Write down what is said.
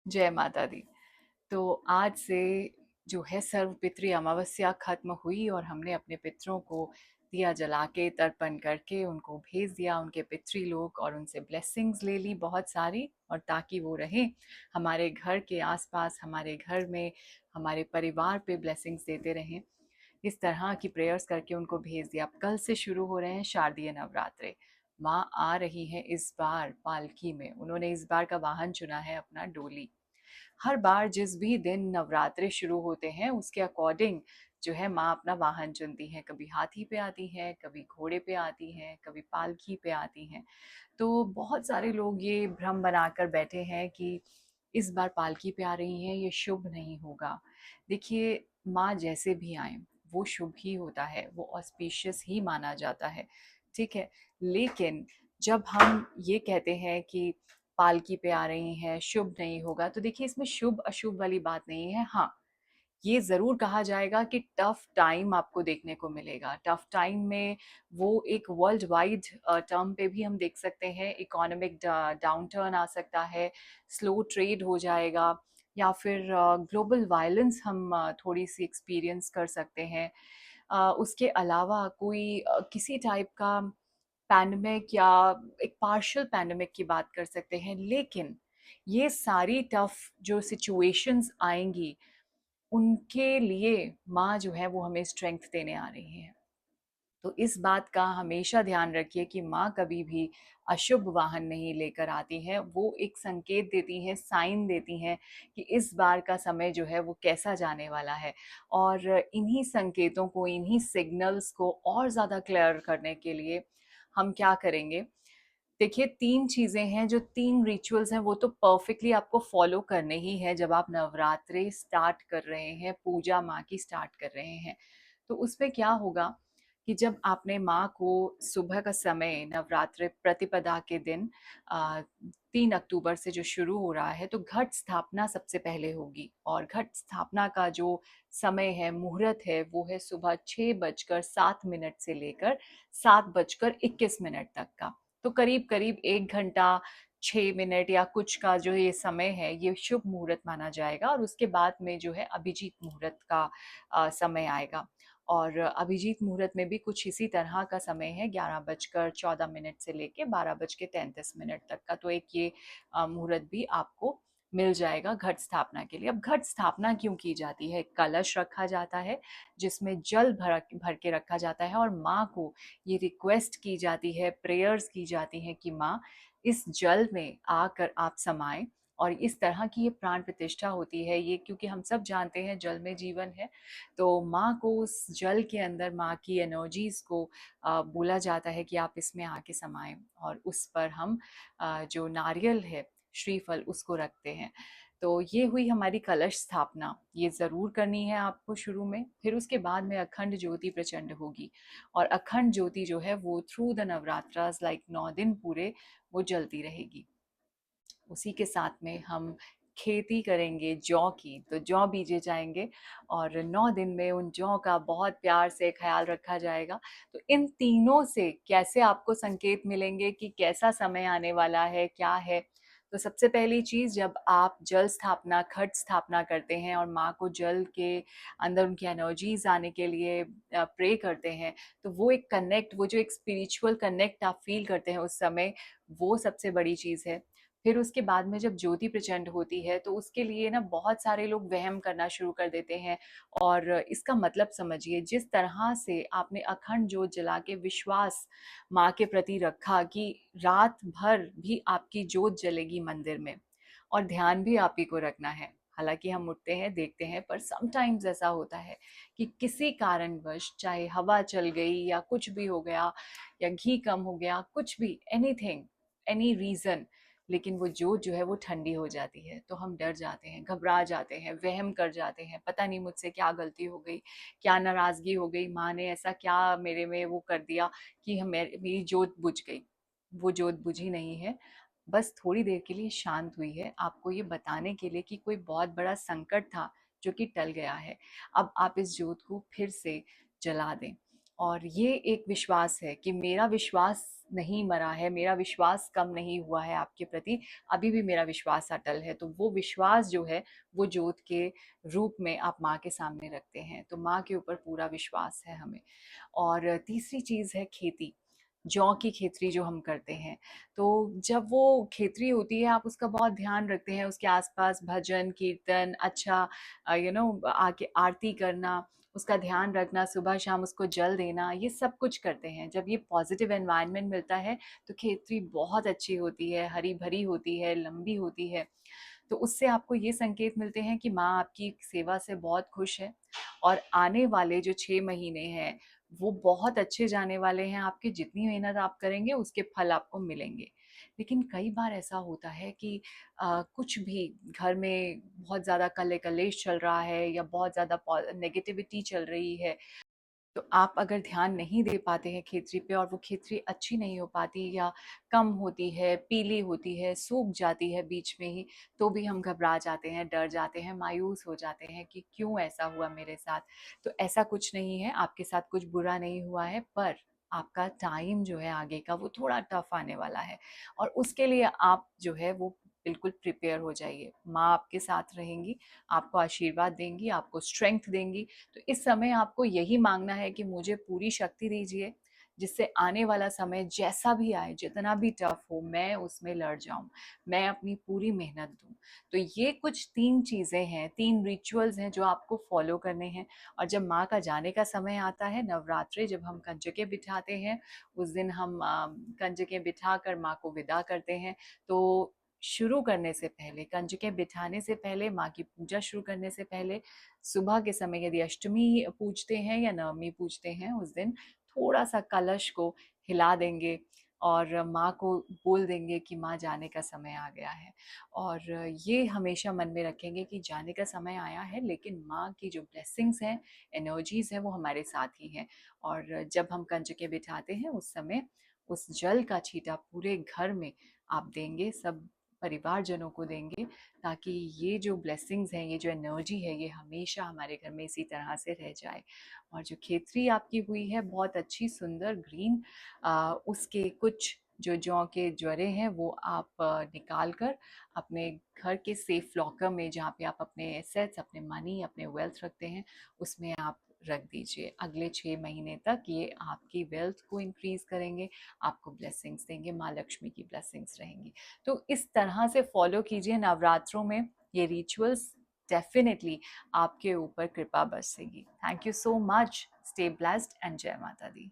जय माता दी। तो आज से जो है सर्वपितृ अमावस्या खत्म हुई और हमने अपने पितरों को दिया जला के तर्पण करके उनको भेज दिया उनके पितृलोक और उनसे ब्लेसिंग्स ले ली बहुत सारी, और ताकि वो रहें हमारे घर के आसपास, हमारे घर में, हमारे परिवार पे ब्लेसिंग्स देते रहें। इस तरह की प्रेयर्स करके उनको भेज दिया। अब कल से शुरू हो रहे हैं शारदीय नवरात्रे। माँ आ रही हैं इस बार पालकी में। उन्होंने इस बार का वाहन चुना है अपना डोली। हर बार जिस भी दिन नवरात्रे शुरू होते हैं उसके अकॉर्डिंग जो है माँ अपना वाहन चुनती हैं। कभी हाथी पे आती हैं, कभी घोड़े पे आती हैं, कभी पालकी पे आती हैं। तो बहुत सारे लोग ये भ्रम बनाकर बैठे हैं कि इस बार पालकी पे आ रही हैं, ये शुभ नहीं होगा। देखिए, माँ जैसे भी आए वो शुभ ही होता है, वो ऑस्पिशियस ही माना जाता है, ठीक है। लेकिन जब हम ये कहते हैं कि पालकी पे आ रही हैं, शुभ नहीं होगा, तो देखिए इसमें शुभ अशुभ वाली बात नहीं है। हाँ, ये ज़रूर कहा जाएगा कि टफ टाइम आपको देखने को मिलेगा। टफ टाइम में वो एक वर्ल्ड वाइड टर्म पे भी हम देख सकते हैं। इकोनॉमिक डाउनटर्न आ सकता है, स्लो ट्रेड हो जाएगा, या फिर ग्लोबल वायलेंस हम थोड़ी सी एक्सपीरियंस कर सकते हैं। उसके अलावा कोई किसी टाइप का पैंडेमिक या एक पार्शियल पैंडेमिक की बात कर सकते हैं। लेकिन ये सारी टफ जो सिचुएशंस आएंगी उनके लिए माँ जो है वो हमें स्ट्रेंथ देने आ रही है। तो इस बात का हमेशा ध्यान रखिए कि माँ कभी भी अशुभ वाहन नहीं लेकर आती हैं। वो एक संकेत देती हैं, साइन देती हैं कि इस बार का समय जो है वो कैसा जाने वाला है। और इन्हीं संकेतों को, इन्हीं सिग्नल्स को और ज़्यादा क्लियर करने के लिए हम क्या करेंगे। देखिए, 3 चीज़ें हैं, जो 3 रिचुअल्स हैं वो तो परफेक्टली आपको फॉलो करने ही है जब आप नवरात्रे स्टार्ट कर रहे हैं, पूजा माँ की स्टार्ट कर रहे हैं। तो उसमें क्या होगा कि जब आपने माँ को सुबह का समय नवरात्रे प्रतिपदा के दिन 3 अक्टूबर से जो शुरू हो रहा है, तो घट स्थापना सबसे पहले होगी। और घट स्थापना का जो समय है, मुहूर्त है, वो है सुबह 6:07 से लेकर 7:21 तक का। तो करीब करीब 1 घंटा 6 मिनट या कुछ का जो ये समय है, ये शुभ मुहूर्त माना जाएगा। और उसके बाद में जो है अभिजीत मुहूर्त का समय आएगा। और अभिजीत मुहूर्त में भी कुछ इसी तरह का समय है, 11:14 से लेके 12:33 तक का। तो एक ये मुहूर्त भी आपको मिल जाएगा घट स्थापना के लिए। अब घट स्थापना क्यों की जाती है? कलश रखा जाता है जिसमें जल भर भर के रखा जाता है, और माँ को ये रिक्वेस्ट की जाती है, प्रेयर्स की जाती हैं कि माँ इस जल में आकर आप समाएं। और इस तरह की ये प्राण प्रतिष्ठा होती है। ये क्योंकि हम सब जानते हैं जल में जीवन है, तो माँ को उस जल के अंदर माँ की एनर्जीज को बोला जाता है कि आप इसमें आके समाएं। और उस पर हम जो नारियल है, श्रीफल, उसको रखते हैं। तो ये हुई हमारी कलश स्थापना, ये ज़रूर करनी है आपको शुरू में। फिर उसके बाद में अखंड ज्योति प्रचंड होगी। और अखंड ज्योति जो है वो थ्रू द नवरात्रास, लाइक 9 दिन पूरे वो जलती रहेगी। उसी के साथ में हम खेती करेंगे जौ की, तो जौ बीजे जाएंगे और 9 दिन में उन जौ का बहुत प्यार से ख्याल रखा जाएगा। तो इन तीनों से कैसे आपको संकेत मिलेंगे कि कैसा समय आने वाला है, क्या है। तो सबसे पहली चीज, जब आप जल स्थापना, घट स्थापना करते हैं और माँ को जल के अंदर उनकी एनर्जीज आने के लिए प्रे करते हैं, तो वो एक कनेक्ट, वो जो एक स्पिरिचुअल कनेक्ट आप फील करते हैं उस समय, वो सबसे बड़ी चीज है। फिर उसके बाद में जब ज्योति प्रचंड होती है, तो उसके लिए ना बहुत सारे लोग वहम करना शुरू कर देते हैं। और इसका मतलब समझिए, जिस तरह से आपने अखंड ज्योत जला के विश्वास माँ के प्रति रखा कि रात भर भी आपकी ज्योत जलेगी मंदिर में, और ध्यान भी आप ही को रखना है। हालांकि हम उठते हैं, देखते हैं, पर समटाइम्स ऐसा होता है कि किसी कारणवश, चाहे हवा चल गई या कुछ भी हो गया, या घी कम हो गया, कुछ भी, एनीथिंग, एनी रीजन, लेकिन वो जोत जो है वो ठंडी हो जाती है। तो हम डर जाते हैं, घबरा जाते हैं, वहम कर जाते हैं, पता नहीं मुझसे क्या गलती हो गई, क्या नाराजगी हो गई, माँ ने ऐसा क्या मेरे में वो कर दिया कि मेरी जोत बुझ गई। वो जोत बुझी नहीं है, बस थोड़ी देर के लिए शांत हुई है, आपको ये बताने के लिए कि कोई बहुत बड़ा संकट था जो कि टल गया है। अब आप इस जोत को फिर से जला दें। और ये एक विश्वास है कि मेरा विश्वास नहीं मरा है, मेरा विश्वास कम नहीं हुआ है आपके प्रति, अभी भी मेरा विश्वास अटल है। तो वो विश्वास जो है, वो जोत के रूप में आप माँ के सामने रखते हैं, तो माँ के ऊपर पूरा विश्वास है हमें। और तीसरी चीज़ है खेती, जौ की खेती जो हम करते हैं। तो जब वो खेती होती है, आप उसका बहुत ध्यान रखते हैं, उसके आसपास भजन कीर्तन, अच्छा आके आरती करना, उसका ध्यान रखना, सुबह शाम उसको जल देना, ये सब कुछ करते हैं। जब ये पॉजिटिव एनवायरनमेंट मिलता है तो खेती बहुत अच्छी होती है, हरी भरी होती है, लंबी होती है। तो उससे आपको ये संकेत मिलते हैं कि माँ आपकी सेवा से बहुत खुश है, और आने वाले जो 6 महीने हैं वो बहुत अच्छे जाने वाले हैं। आपकी जितनी मेहनत आप करेंगे उसके फल आपको मिलेंगे। लेकिन कई बार ऐसा होता है कि कुछ भी घर में बहुत ज़्यादा कले कलेश चल रहा है, या बहुत ज़्यादा नेगेटिविटी चल रही है, तो आप अगर ध्यान नहीं दे पाते हैं खेती पे, और वो खेती अच्छी नहीं हो पाती, या कम होती है, पीली होती है, सूख जाती है बीच में ही, तो भी हम घबरा जाते हैं, डर जाते हैं, मायूस हो जाते हैं कि क्यों ऐसा हुआ मेरे साथ। तो ऐसा कुछ नहीं है, आपके साथ कुछ बुरा नहीं हुआ है, पर आपका टाइम जो है आगे का वो थोड़ा टफ आने वाला है, और उसके लिए आप जो है वो बिल्कुल प्रिपेयर हो जाइए। माँ आपके साथ रहेंगी, आपको आशीर्वाद देंगी, आपको स्ट्रेंथ देंगी। तो इस समय आपको यही मांगना है कि मुझे पूरी शक्ति दीजिए, जिससे आने वाला समय जैसा भी आए, जितना भी टफ हो, मैं उसमें लड़ जाऊं, मैं अपनी पूरी मेहनत दूं। तो ये कुछ 3 चीजें हैं, 3 रिचुअल्स हैं जो आपको फॉलो करने हैं। और जब माँ का जाने का समय आता है, नवरात्रि जब हम कंजकें बिठाते हैं, उस दिन हम कंजकें बिठा कर माँ को विदा करते हैं। तो शुरू करने से पहले, कंजकें बिठाने से पहले, माँ की पूजा शुरू करने से पहले, सुबह के समय यदि अष्टमी पूजते हैं या नवमी पूजते हैं, उस दिन थोड़ा सा कलश को हिला देंगे, और माँ को बोल देंगे कि माँ जाने का समय आ गया है। और ये हमेशा मन में रखेंगे कि जाने का समय आया है, लेकिन माँ की जो ब्लेसिंग्स हैं, एनर्जीज हैं, वो हमारे साथ ही हैं। और जब हम कंजकें बिठाते हैं उस समय उस जल का छींटा पूरे घर में आप देंगे, सब परिवारजनों को देंगे, ताकि ये जो ब्लेसिंग्स हैं, ये जो एनर्जी है, ये हमेशा हमारे घर में इसी तरह से रह जाए। और जो खेती आपकी हुई है बहुत अच्छी सुंदर ग्रीन, उसके कुछ जो जौ के ज्वरे हैं वो आप निकाल कर अपने घर के सेफ लॉकर में, जहाँ पे आप अपने एसेट्स, अपने मनी, अपने वेल्थ रखते हैं, उसमें आप रख दीजिए। अगले 6 महीने तक ये आपकी वेल्थ को इंक्रीज करेंगे, आपको ब्लेसिंग्स देंगे, माँ लक्ष्मी की ब्लेसिंग्स रहेंगी। तो इस तरह से फॉलो कीजिए नवरात्रों में ये रिचुअल्स, डेफिनेटली आपके ऊपर कृपा बरसेगी। Thank you so much, stay blessed and जय माता दी।